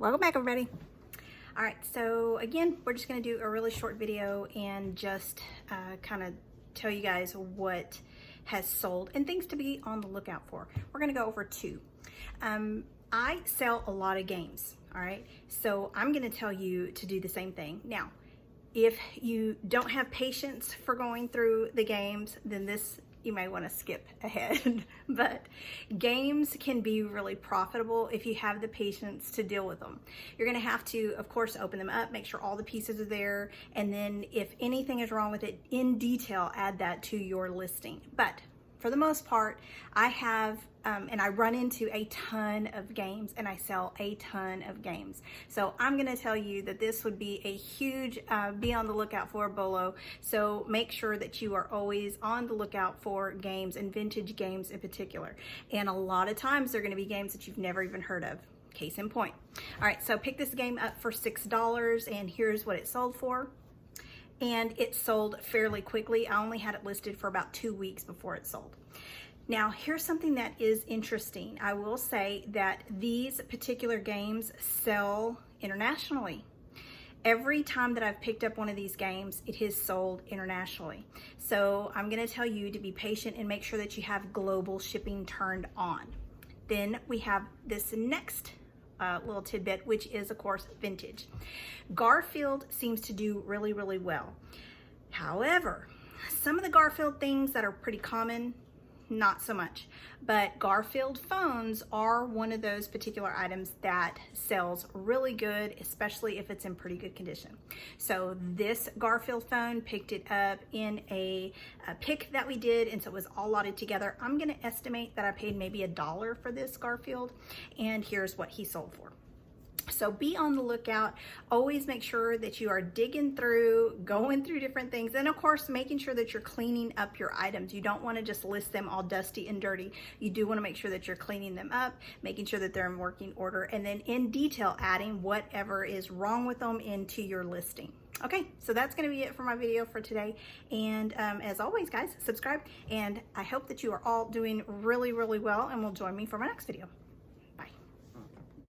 Welcome back, everybody. All right, so again, we're just going to do a really short video and just kind of tell you guys what has sold and things to be on the lookout for. We're going to go over two. I sell a lot of games, all right? So I'm going to tell you to do the same thing. Now, if you don't have patience for going through the games, then this you may want to skip ahead. But games can be really profitable if you have the patience to deal with them. You're going to have to, of course, open them up, make sure all the pieces are there, and then if anything is wrong with it, in detail, add that to your listing. But for the most part, I have, and I run into a ton of games and I sell a ton of games. So I'm gonna tell you that this would be a huge, be on the lookout for Bolo. So make sure that you are always on the lookout for games and vintage games in particular. And a lot of times they're gonna be games that you've never even heard of. Case in point. All right, so pick this game up for $6 and here's what it sold for. And it sold fairly quickly. I only had it listed for about 2 weeks before it sold. Now, here's something that is interesting. I will say that these particular games sell internationally. Every time that I've picked up one of these games, it has sold internationally. So I'm gonna tell you to be patient and make sure that you have global shipping turned on. Then we have this next little tidbit, which is, of course, vintage. Garfield seems to do really, really well. However, some of the Garfield things that are pretty common, not so much. But Garfield phones are one of those particular items that sells really good, especially if it's in pretty good condition. So this Garfield phone picked it up in a pick that we did, and so it was all lotted together. I'm gonna estimate that I paid maybe $1 for this Garfield, and here's what he sold for. So be on the lookout. Always make sure that you are digging through, going through different things, and of course making sure that you're cleaning up your items. You don't want to just list them all dusty and dirty. You do want to make sure that you're cleaning them up, making sure that they're in working order, and then in detail adding whatever is wrong with them into your listing. Okay, so that's going to be it for my video for today. And as always, guys, subscribe, and I hope that you are all doing really, really well and will join me for my next video.